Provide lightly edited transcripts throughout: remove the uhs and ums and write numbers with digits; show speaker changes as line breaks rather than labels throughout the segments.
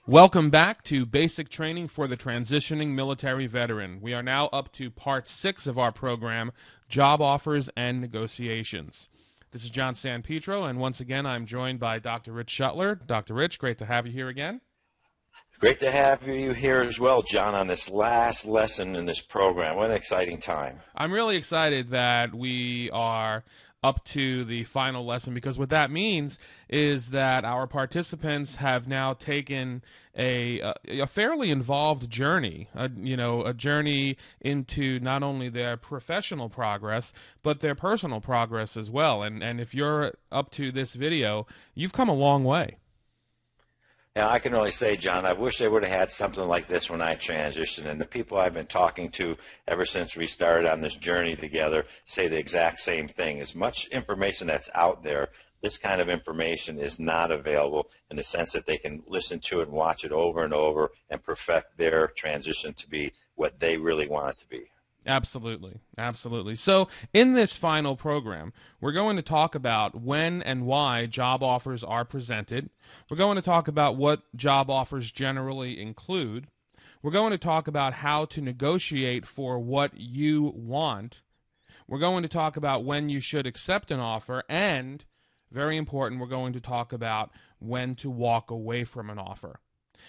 Welcome back to Basic Training for the Transitioning Military Veteran. We are now up to part 6 of our program, Job Offers and Negotiations. This is John Sanpetro, and once again I'm joined by Dr. Rich Shuttler. Dr. Rich, great to have you here again.
Great to have you here as well, John, on this last lesson in this program. What an exciting time.
I'm really excited that we are up to the final lesson, because what that means is that our participants have now taken a fairly involved journey, a journey into not only their professional progress but their personal progress as well. And if you're up to this video, you've come a long way.
Now, I can really say, John, I wish they would have had something like this when I transitioned. And the people I've been talking to ever since we started on this journey together say the exact same thing. As much information that's out there, this kind of information is not available in the sense that they can listen to it and watch it over and over and perfect their transition to be what they really want it to be.
Absolutely. Absolutely. So in this final program, we're going to talk about when and why job offers are presented. We're going to talk about what job offers generally include. We're going to talk about how to negotiate for what you want. We're going to talk about when you should accept an offer. And, very important, we're going to talk about when to walk away from an offer.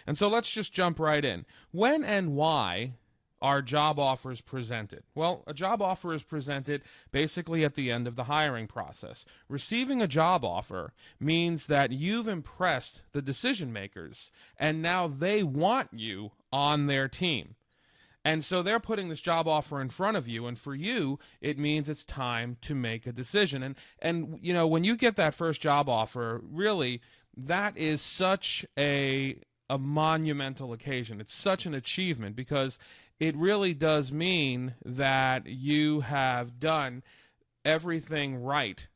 And so let's just jump right in. When and why are job offers presented? Well, a job offer is presented basically at the end of the hiring process. Receiving a job offer means that you've impressed the decision makers, and now they want you on their team. And so they're putting this job offer in front of you, and for you, it means it's time to make a decision. And when you get that first job offer, really, that is such a monumental occasion. It's such an achievement, because it really does mean that you have done everything right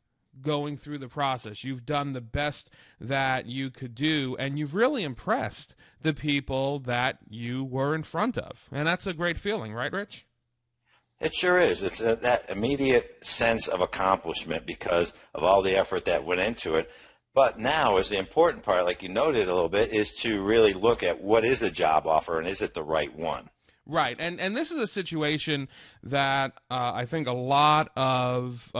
going through the process. You've done the best that you could do, and you've really impressed the people that you were in front of. And that's a great feeling, right, Rich?
It sure is. It's that immediate sense of accomplishment because of all the effort that went into it. But now is the important part, like you noted a little bit, is to really look at what is the job offer and is it the right one?
Right, and this is a situation that I think a lot of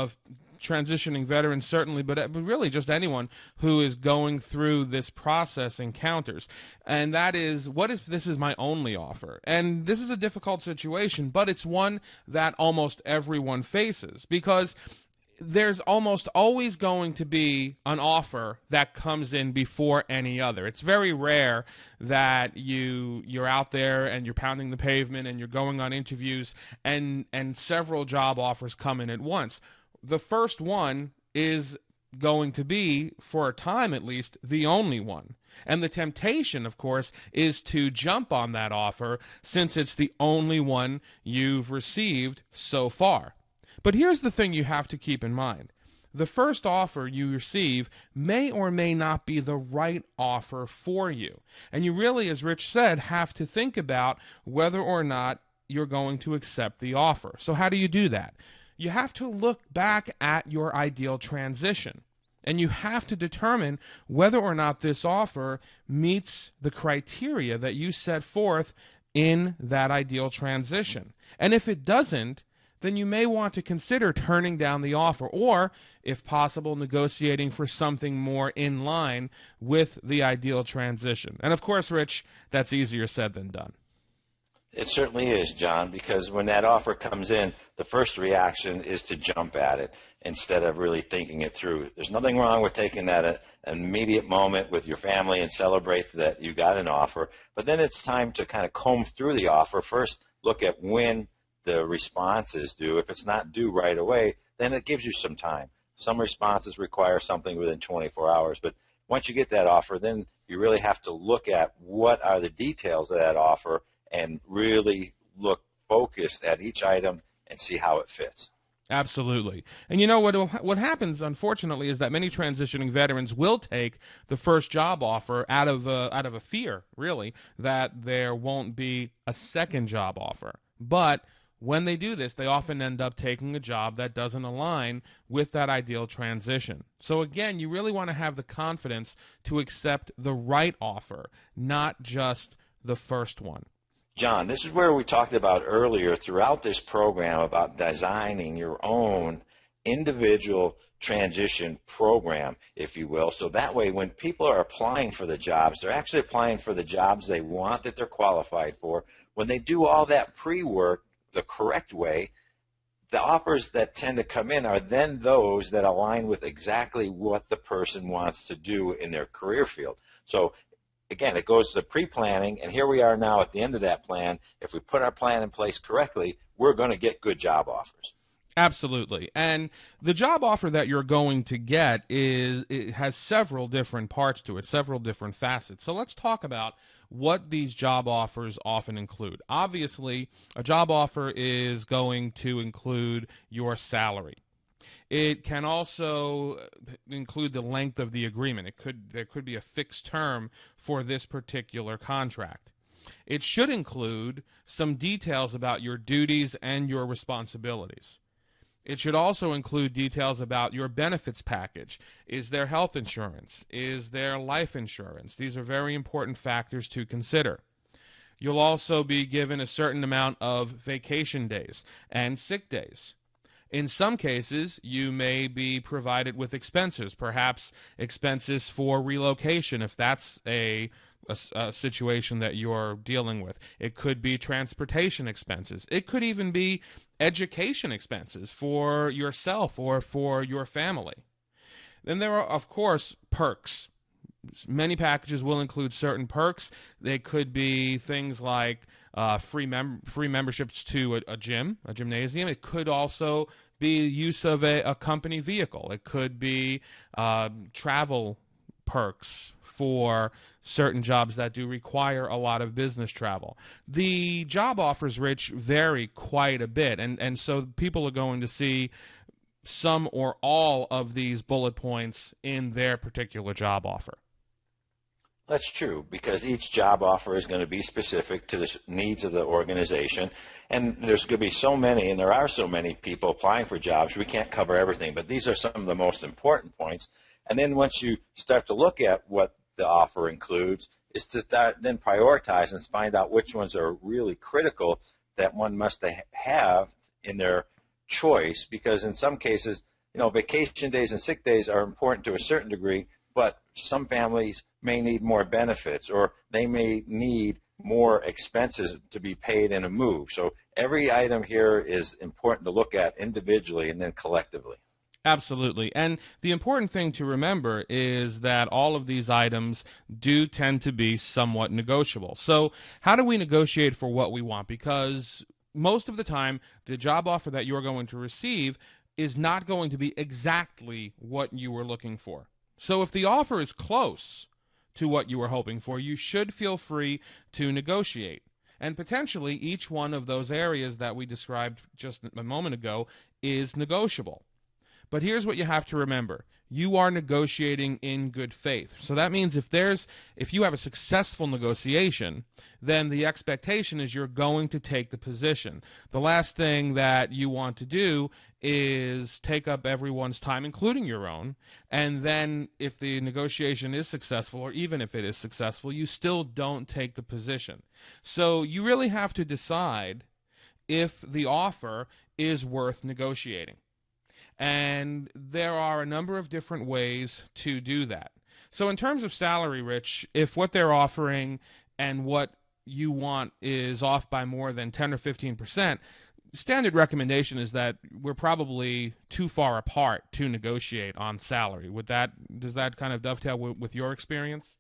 transitioning veterans certainly, but really just anyone who is going through this process encounters. And that is, what if this is my only offer? And this is a difficult situation, but it's one that almost everyone faces, because there's almost always going to be an offer that comes in before any other. It's very rare that you're out there and you're pounding the pavement and you're going on interviews and several job offers come in at once. The first one is going to be, for a time at least, the only one. And the temptation, of course, is to jump on that offer since it's the only one you've received so far. But here's the thing you have to keep in mind. The first offer you receive may or may not be the right offer for you. And you really, as Rich said, have to think about whether or not you're going to accept the offer. So how do you do that? You have to look back at your ideal transition. And you have to determine whether or not this offer meets the criteria that you set forth in that ideal transition. And if it doesn't, then you may want to consider turning down the offer, or, if possible, negotiating for something more in line with the ideal transition. And of course, Rich, that's easier said than done.
It certainly is, John, because when that offer comes in, the first reaction is to jump at it instead of really thinking it through. There's nothing wrong with taking that an immediate moment with your family and celebrate that you got an offer, but then it's time to kind of comb through the offer. First, look at when the response is due. If it's not due right away, then it gives you some time. Some responses require something within 24 hours, but once you get that offer, then you really have to look at what are the details of that offer and really look focused at each item and see how it fits.
Absolutely. And you know what happens, unfortunately, is that many transitioning veterans will take the first job offer out of a fear, really, that there won't be a second job offer. But When they do this, they often end up taking a job that doesn't align with that ideal transition. So again, you really want to have the confidence to accept the right offer, not just the first one.
John, this is where we talked about earlier throughout this program about designing your own individual transition program, if you will. So that way, when people are applying for the jobs, they're actually applying for the jobs they want, that they're qualified for. When they do all that pre-work the correct way, the offers that tend to come in are then those that align with exactly what the person wants to do in their career field. So again, it goes to pre-planning, and here we are now at the end of that plan. If we put our plan in place correctly, we're going to get good job offers.
Absolutely. And the job offer that you're going to get it has several different parts to it, several different facets. So let's talk about what these job offers often include. Obviously, a job offer is going to include your salary. It can also include the length of the agreement. There could be a fixed term for this particular contract. It should include some details about your duties and your responsibilities. It should also include details about your benefits package. Is there health insurance? Is there life insurance? These are very important factors to consider. You'll also be given a certain amount of vacation days and sick days. In some cases, you may be provided with expenses, perhaps expenses for relocation if that's a situation that you're dealing with. It could be transportation expenses. It could even be education expenses for yourself or for your family. Then there are, of course, perks. Many packages will include certain perks. They could be things like free memberships to a gym, a gymnasium. It could also be use of a company vehicle. It could be travel perks for certain jobs that do require a lot of business travel. The job offers, Rich, vary quite a bit, and so people are going to see some or all of these bullet points in their particular job offer.
That's true, because each job offer is going to be specific to the needs of the organization, and there's going to be so many, and there are so many people applying for jobs, we can't cover everything, but these are some of the most important points. And then once you start to look at what the offer includes, is to start then prioritize and find out which ones are really critical that one must have in their choice, because in some cases, vacation days and sick days are important to a certain degree, but some families may need more benefits, or they may need more expenses to be paid in a move. So every item here is important to look at individually and then collectively.
Absolutely. And the important thing to remember is that all of these items do tend to be somewhat negotiable. So how do we negotiate for what we want? Because most of the time, the job offer that you're going to receive is not going to be exactly what you were looking for. So if the offer is close to what you were hoping for, you should feel free to negotiate. And potentially each one of those areas that we described just a moment ago is negotiable. But here's what you have to remember. You are negotiating in good faith. So that means if you have a successful negotiation, then the expectation is you're going to take the position. The last thing that you want to do is take up everyone's time, including your own, and then if the negotiation is successful, or even if it is successful, you still don't take the position. So you really have to decide if the offer is worth negotiating. And there are a number of different ways to do that. So in terms of salary, Rich, if what they're offering and what you want is off by more than 10 or 15%, standard recommendation is that we're probably too far apart to negotiate on salary. Does that kind of dovetail with your experience?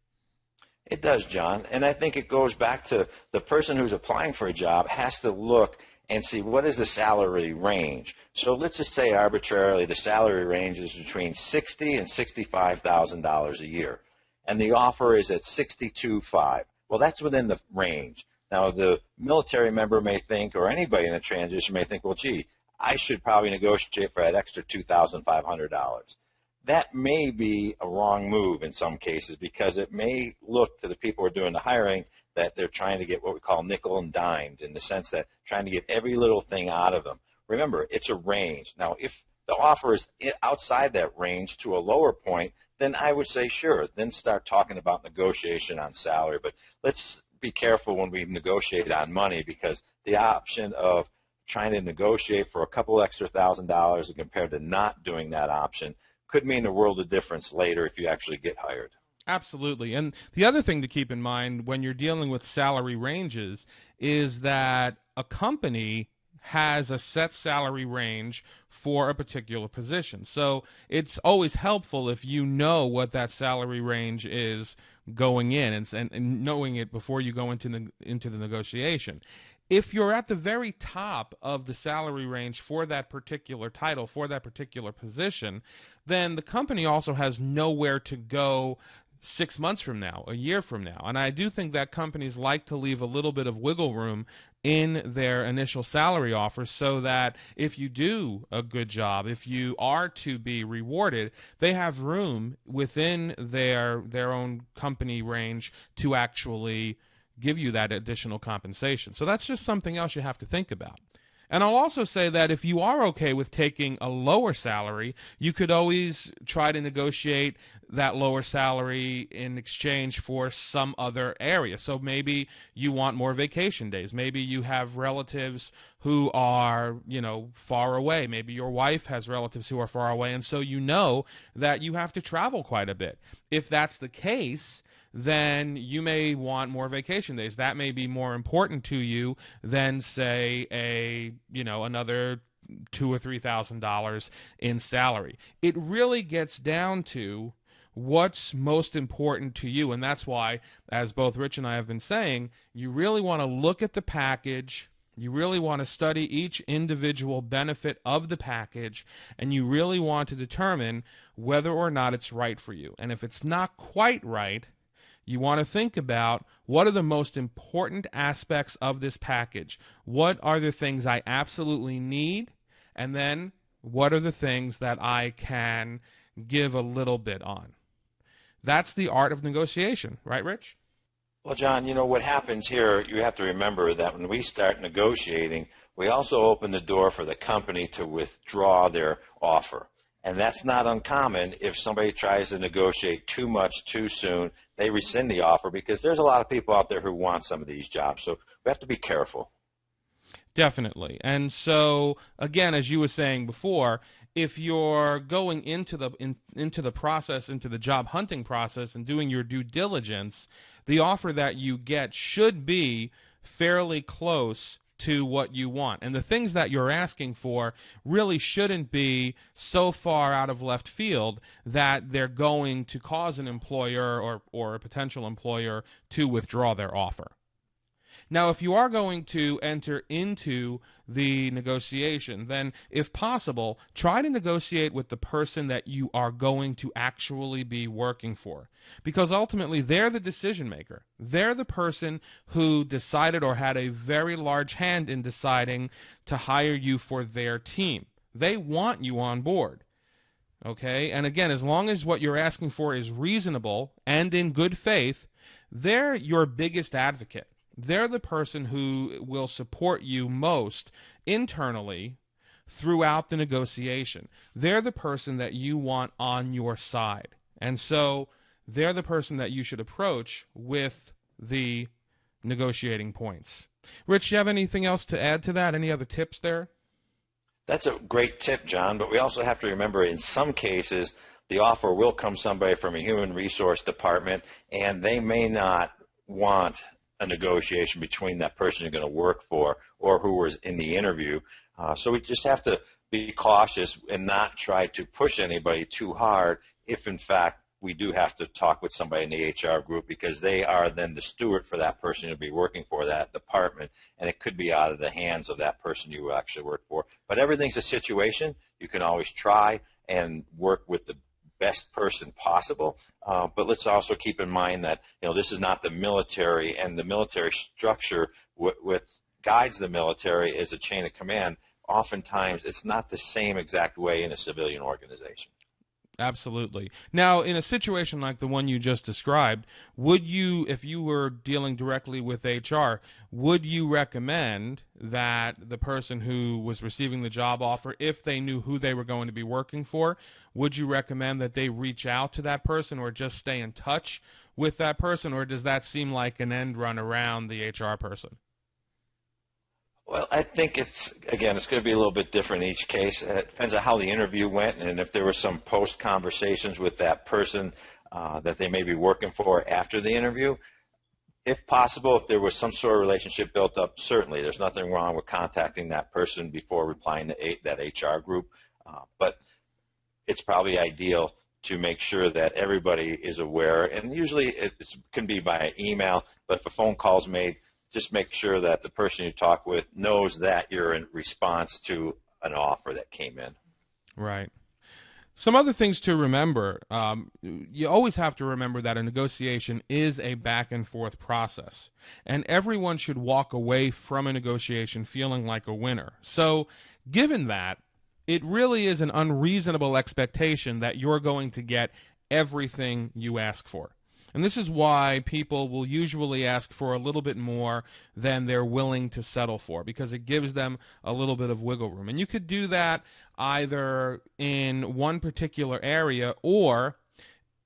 It does, John. And I think it goes back to the person who's applying for a job has to look and see what is the salary range. So let's just say arbitrarily the salary range is between $60,000 and $65,000 a year, and the offer is at $62,500. Well, that's within the range. Now, the military member may think, or anybody in a transition may think, well, gee, I should probably negotiate for that extra $2,500. That may be a wrong move in some cases, because it may look to the people who are doing the hiring that they're trying to get what we call nickel and dimed, in the sense that trying to get every little thing out of them. Remember, it's a range. Now, if the offer is outside that range to a lower point, then I would say sure, then start talking about negotiation on salary. But let's be careful when we negotiate on money, because the option of trying to negotiate for a couple extra $1,000 compared to not doing that option could mean a world of difference later if you actually get hired.
Absolutely. And the other thing to keep in mind when you're dealing with salary ranges is that a company has a set salary range for a particular position. So it's always helpful if you know what that salary range is going in, and knowing it before you go into the negotiation. If you're at the very top of the salary range for that particular title, for that particular position, then the company also has nowhere to go 6 months from now, a year from now. And I do think that companies like to leave a little bit of wiggle room in their initial salary offers, so that if you do a good job, if you are to be rewarded, they have room within their own company range to actually give you that additional compensation. So that's just something else you have to think about. And I'll also say that if you are okay with taking a lower salary, you could always try to negotiate that lower salary in exchange for some other area. So maybe you want more vacation days. Maybe you have relatives who are, far away. Maybe your wife has relatives who are far away, and so you know that you have to travel quite a bit. If that's the case, then you may want more vacation days. That may be more important to you than, say, another $2,000 or $3,000 in salary. It really gets down to what's most important to you, and that's why, as both Rich and I have been saying, you really want to look at the package. You really want to study each individual benefit of the package, and you really want to determine whether or not it's right for you. And if it's not quite right, you want to think about, what are the most important aspects of this package? What are the things I absolutely need? And then what are the things that I can give a little bit on? That's the art of negotiation, right, Rich?
Well, John, what happens here, you have to remember that when we start negotiating, we also open the door for the company to withdraw their offer. And that's not uncommon. If somebody tries to negotiate too much too soon, they rescind the offer, because there's a lot of people out there who want some of these jobs. So we have to be careful.
Definitely. And so, again, as you were saying before, if you're going into the process, into the job hunting process, and doing your due diligence, the offer that you get should be fairly close to what you want. And the things that you're asking for really shouldn't be so far out of left field that they're going to cause an employer or a potential employer to withdraw their offer. Now, if you are going to enter into the negotiation, then if possible, try to negotiate with the person that you are going to actually be working for, because ultimately they're the decision maker. They're the person who decided or had a very large hand in deciding to hire you for their team. They want you on board. Okay? And again, as long as what you're asking for is reasonable and in good faith, they're your biggest advocate. They're the person who will support you most internally throughout the negotiation. They're the person that you want on your side. And so they're the person that you should approach with the negotiating points. Rich, do you have anything else to add to that? Any other tips there?
That's a great tip, John, but we also have to remember, in some cases, the offer will come somebody from a human resource department, and they may not want a negotiation between that person you're going to work for or who was in the interview. So we just have to be cautious and not try to push anybody too hard if, in fact, we do have to talk with somebody in the HR group, because they are then the steward for that person to be working for that department, and it could be out of the hands of that person you actually work for. But everything's a situation. You can always try and work with the best person possible, but let's also keep in mind that this is not the military, and the military structure what guides the military is a chain of command. Oftentimes, it's not the same exact way in a civilian organization.
Absolutely. Now, in a situation like the one you just described, would you, if you were dealing directly with HR, would you recommend that the person who was receiving the job offer, if they knew who they were going to be working for, would you recommend that they reach out to that person or just stay in touch with that person, or does that seem like an end run around the HR person?
Well, I think it's going to be a little bit different in each case. It depends on how the interview went and if there were some post conversations with that person that they may be working for after the interview. If possible, if there was some sort of relationship built up, certainly there's nothing wrong with contacting that person before replying to that HR group. But it's probably ideal to make sure that everybody is aware, and usually it can be via email, but if a phone call is made, just make sure that the person you talk with knows that you're in response to an offer that came in.
Right. Some other things to remember. You always have to remember that a negotiation is a back and forth process, and everyone should walk away from a negotiation feeling like a winner. So, given that, it really is an unreasonable expectation that you're going to get everything you ask for. And this is why people will usually ask for a little bit more than they're willing to settle for, because it gives them a little bit of wiggle room. And you could do that either in one particular area or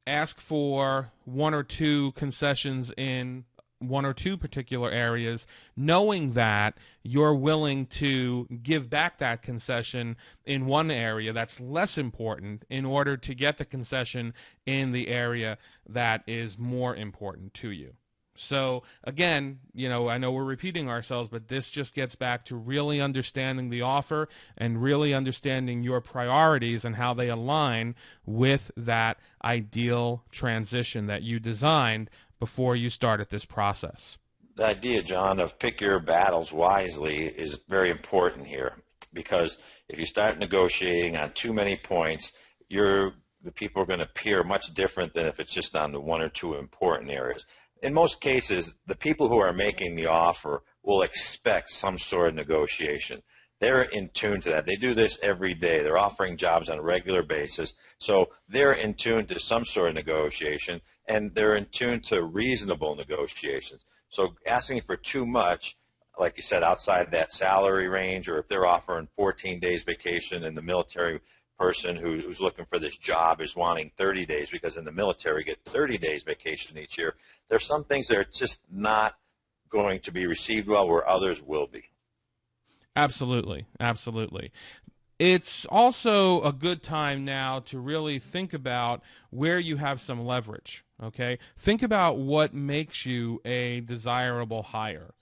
ask for one or two concessions in one or two particular areas, knowing that you're willing to give back that concession in one area that's less important in order to get the concession in the area that is more important to you. So again, I know we're repeating ourselves, but this just gets back to really understanding the offer and really understanding your priorities and how they align with that ideal transition that you designed before you started this process.
The idea, John, of pick your battles wisely is very important here, because if you start negotiating on too many points, the people are going to appear much different than if it's just on the one or two important areas. In most cases, the people who are making the offer will expect some sort of negotiation. They're in tune to that. They do this every day. They're offering jobs on a regular basis. So they're in tune to some sort of negotiation, and they're in tune to reasonable negotiations. So asking for too much, like you said, outside that salary range, or if they're offering 14 days vacation and the military person who's looking for this job is wanting 30 days, because in the military get 30 days vacation each year, there's some things that are just not going to be received well where others will be.
Absolutely. Absolutely. It's also a good time now to really think about where you have some leverage, okay? Think about what makes you a desirable hire.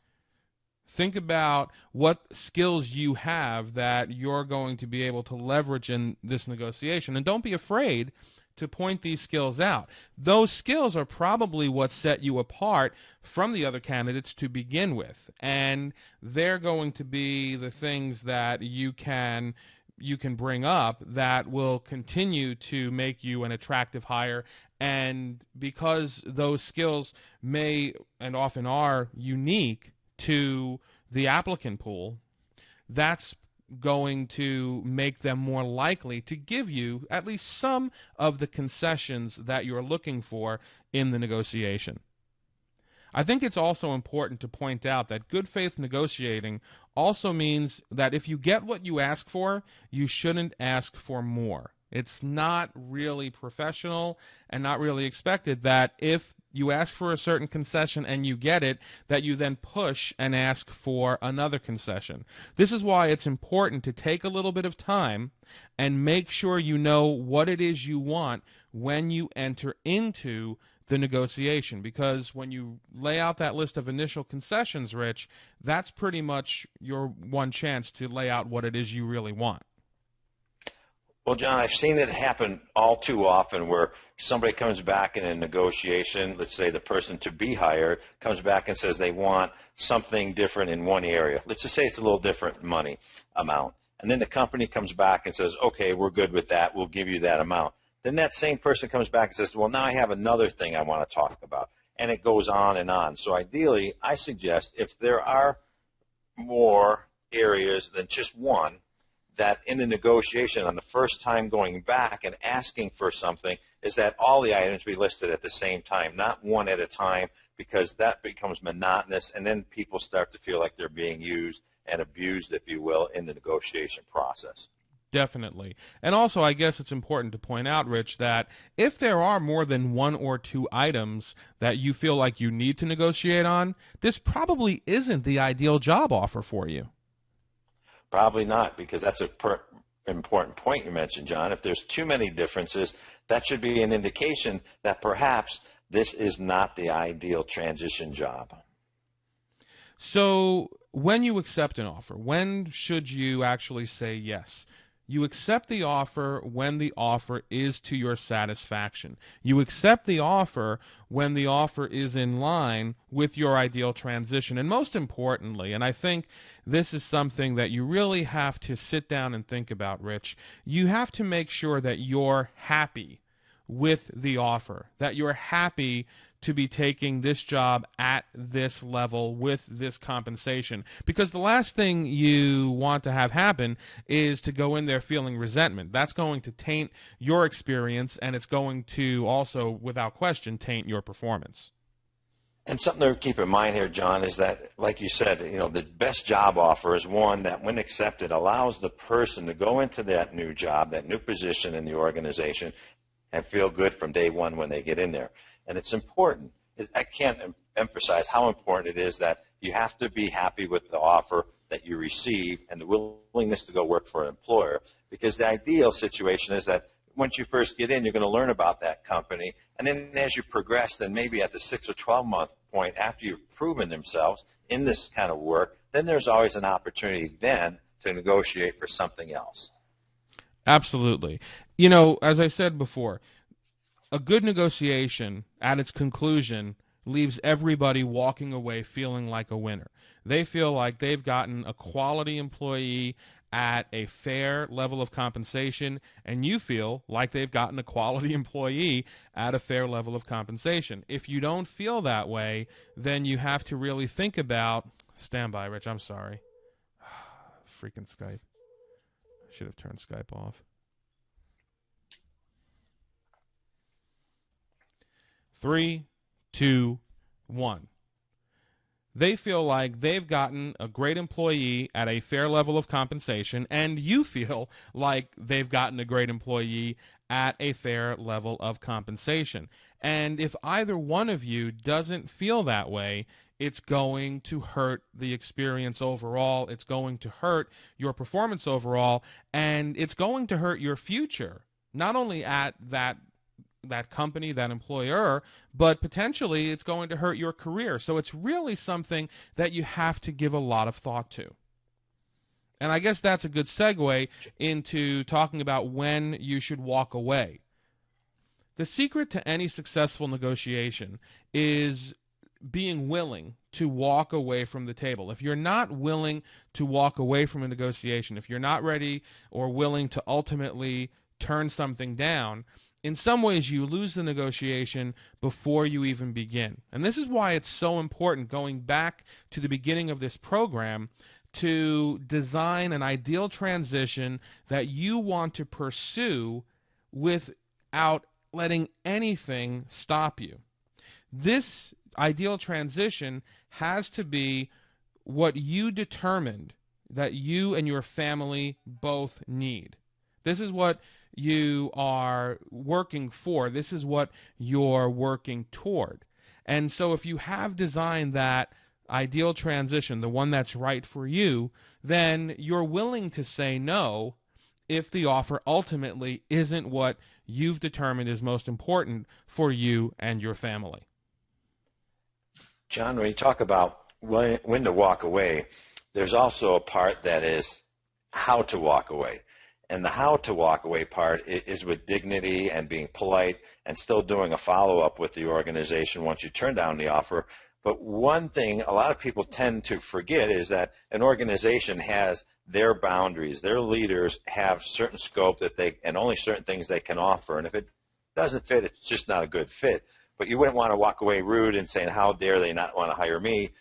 Think about what skills you have that you're going to be able to leverage in this negotiation. And don't be afraid to point these skills out. Those skills are probably what set you apart from the other candidates to begin with. And they're going to be the things that you can bring up that will continue to make you an attractive hire. And because those skills may and often are unique to the applicant pool, that's going to make them more likely to give you at least some of the concessions that you're looking for in the negotiation. I think it's also important to point out that good faith negotiating also means that if you get what you ask for, you shouldn't ask for more. It's not really professional and not really expected that if you ask for a certain concession and you get it, that you then push and ask for another concession. This is why it's important to take a little bit of time and make sure you know what it is you want when you enter into the negotiation, because when you lay out that list of initial concessions, Rich, that's pretty much your one chance to lay out what it is you really want.
Well, John, I've seen it happen all too often where somebody comes back in a negotiation, let's say the person to be hired comes back and says they want something different in one area. Let's just say it's a little different money amount. And then the company comes back and says, okay, we're good with that. We'll give you that amount. Then that same person comes back and says, well, now I have another thing I want to talk about. And it goes on and on. So ideally, I suggest if there are more areas than just one, that in the negotiation on the first time going back and asking for something is that all the items be listed at the same time, not one at a time, because that becomes monotonous, and then people start to feel like they're being used and abused, if you will, in the negotiation process.
Definitely. And also, I guess it's important to point out, Rich, that if there are more than one or two items that you feel like you need to negotiate on, this probably isn't the ideal job offer for you.
Probably not, because that's an important point you mentioned, John. If there's too many differences, that should be an indication that perhaps this is not the ideal transition job.
So when you accept an offer, when should you actually say yes? You accept the offer when the offer is to your satisfaction. You accept the offer when the offer is in line with your ideal transition. And most importantly, and I think this is something that you really have to sit down and think about, Rich, you have to make sure that you're happy with the offer, that you're happy to be taking this job at this level with this compensation. Because the last thing you want to have happen is to go in there feeling resentment. That's going to taint your experience, and it's going to also, without question, taint your performance.
And something to keep in mind here, John, is that, like you said, the best job offer is one that, when accepted, allows the person to go into that new job, that new position in the organization, and feel good from day one when they get in there. And it's important. I can't emphasize how important it is that you have to be happy with the offer that you receive and the willingness to go work for an employer, because the ideal situation is that once you first get in, you're going to learn about that company, and then as you progress, then maybe at the 6 or 12-month point, after you've proven themselves in this kind of work, then there's always an opportunity then to negotiate for something else.
Absolutely. As I said before, a good negotiation at its conclusion leaves everybody walking away feeling like a winner. They feel like they've gotten a quality employee at a fair level of compensation, and you feel like they've gotten a quality employee at a fair level of compensation. If you don't feel that way, then you have to really think about... Stand by, Rich, I'm sorry. Freaking Skype. I should have turned Skype off. 3, 2, 1. They feel like they've gotten a great employee at a fair level of compensation, and you feel like they've gotten a great employee at a fair level of compensation. And if either one of you doesn't feel that way, it's going to hurt the experience overall. It's going to hurt your performance overall, and it's going to hurt your future, not only at that company, that employer, but potentially it's going to hurt your career. So it's really something that you have to give a lot of thought to. And I guess that's a good segue into talking about when you should walk away. The secret to any successful negotiation is being willing to walk away from the table. If you're not willing to walk away from a negotiation, if you're not ready or willing to ultimately turn something down, in some ways you lose the negotiation before you even begin. And this is why it's so important, going back to the beginning of this program, to design an ideal transition that you want to pursue without letting anything stop you. This ideal transition has to be what you determined that you and your family both need. This is what you are working for. This is what you're working toward. And so if you have designed that ideal transition, the one that's right for you, then you're willing to say no if the offer ultimately isn't what you've determined is most important for you and your family.
John, when you talk about when to walk away, there's also a part that is how to walk away. And the how to walk away part is with dignity and being polite and still doing a follow-up with the organization once you turn down the offer. But one thing a lot of people tend to forget is that an organization has their boundaries. Their leaders have certain scope and only certain things they can offer. And if it doesn't fit, it's just not a good fit. But you wouldn't want to walk away rude and saying, how dare they not want to hire me,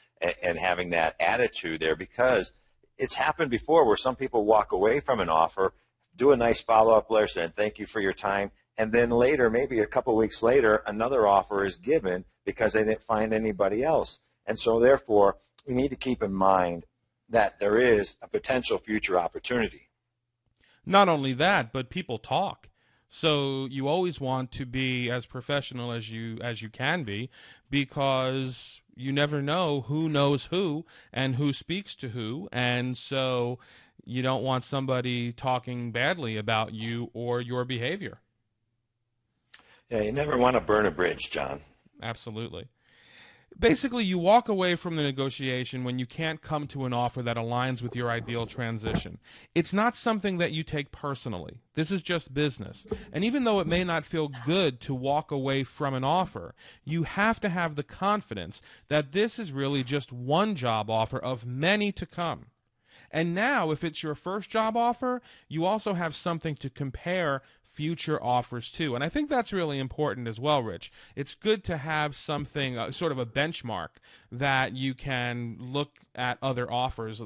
and having that attitude there, because it's happened before where some people walk away from an offer, do a nice follow-up letter saying thank you for your time, and then later, maybe a couple of weeks later, another offer is given because they didn't find anybody else. And so therefore, we need to keep in mind that there is a potential future opportunity.
Not only that, but people talk. So you always want to be as professional as you can be, because you never know who knows who and who speaks to who, and so you don't want somebody talking badly about you or your behavior.
Yeah, you never want to burn a bridge, John.
Absolutely. Basically, you walk away from the negotiation when you can't come to an offer that aligns with your ideal transition. It's not something that you take personally. This is just business. And even though it may not feel good to walk away from an offer, you have to have the confidence that this is really just one job offer of many to come. And now, if it's your first job offer, you also have something to compare future offers too. And I think that's really important as well, Rich. It's good to have something, sort of a benchmark, that you can look at other offers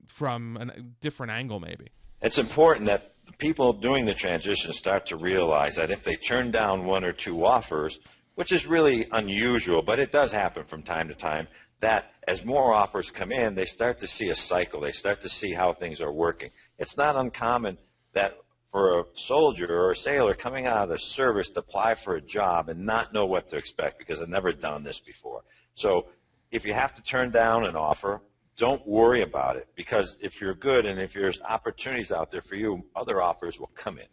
from a different angle maybe.
It's important that the people doing the transition start to realize that if they turn down one or two offers, which is really unusual, but it does happen from time to time, that as more offers come in, they start to see a cycle. They start to see how things are working. It's not uncommon that for a soldier or a sailor coming out of the service to apply for a job and not know what to expect because I've never done this before. So if you have to turn down an offer, don't worry about it, because if you're good and if there's opportunities out there for you, other offers will come in.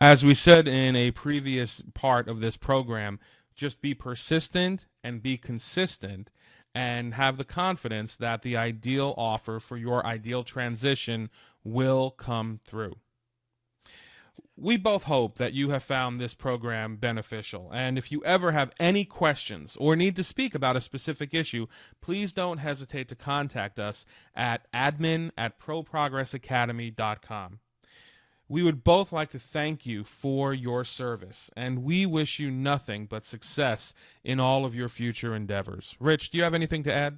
As we said in a previous part of this program, just be persistent and be consistent and have the confidence that the ideal offer for your ideal transition will come through. We both hope that you have found this program beneficial, and if you ever have any questions or need to speak about a specific issue, please don't hesitate to contact us at admin@ProProgressAcademy.com. We would both like to thank you for your service, and we wish you nothing but success in all of your future endeavors. Rich, do you have anything to add?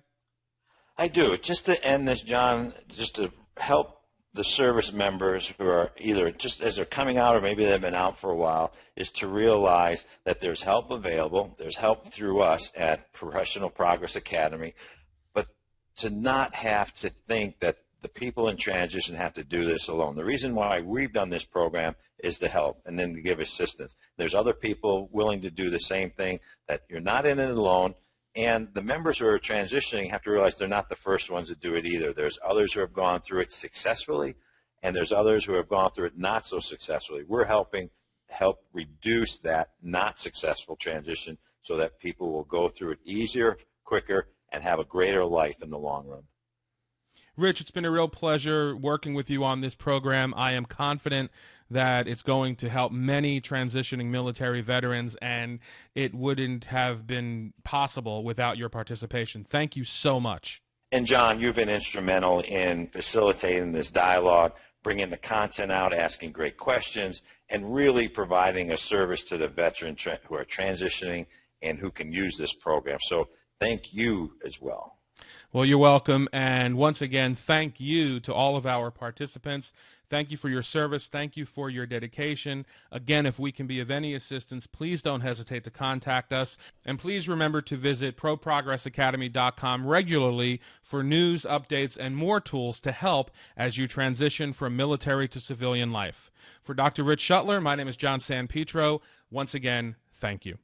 I do. Just to end this, John, just to help the service members who are either just as they're coming out or maybe they've been out for a while, is to realize that there's help available. There's help through us at Professional Progress Academy, but to not have to think that the people in transition have to do this alone. The reason why we've done this program is to help and then to give assistance. There's other people willing to do the same thing, that you're not in it alone. And the members who are transitioning have to realize they're not the first ones to do it either. There's others who have gone through it successfully, and there's others who have gone through it not so successfully. We're helping help reduce that not successful transition so that people will go through it easier, quicker, and have a greater life in the long run.
Rich, it's been a real pleasure working with you on this program. I am confident that it's going to help many transitioning military veterans, and it wouldn't have been possible without your participation. Thank you so much.
And John, you've been instrumental in facilitating this dialogue, bringing the content out, asking great questions, and really providing a service to the veterans who are transitioning and who can use this program. So thank you as well.
Well, you're welcome. And once again, thank you to all of our participants. Thank you for your service. Thank you for your dedication. Again, if we can be of any assistance, please don't hesitate to contact us. And please remember to visit ProProgressAcademy.com regularly for news, updates, and more tools to help as you transition from military to civilian life. For Dr. Rich Shuttler, my name is John San Pietro. Once again, thank you.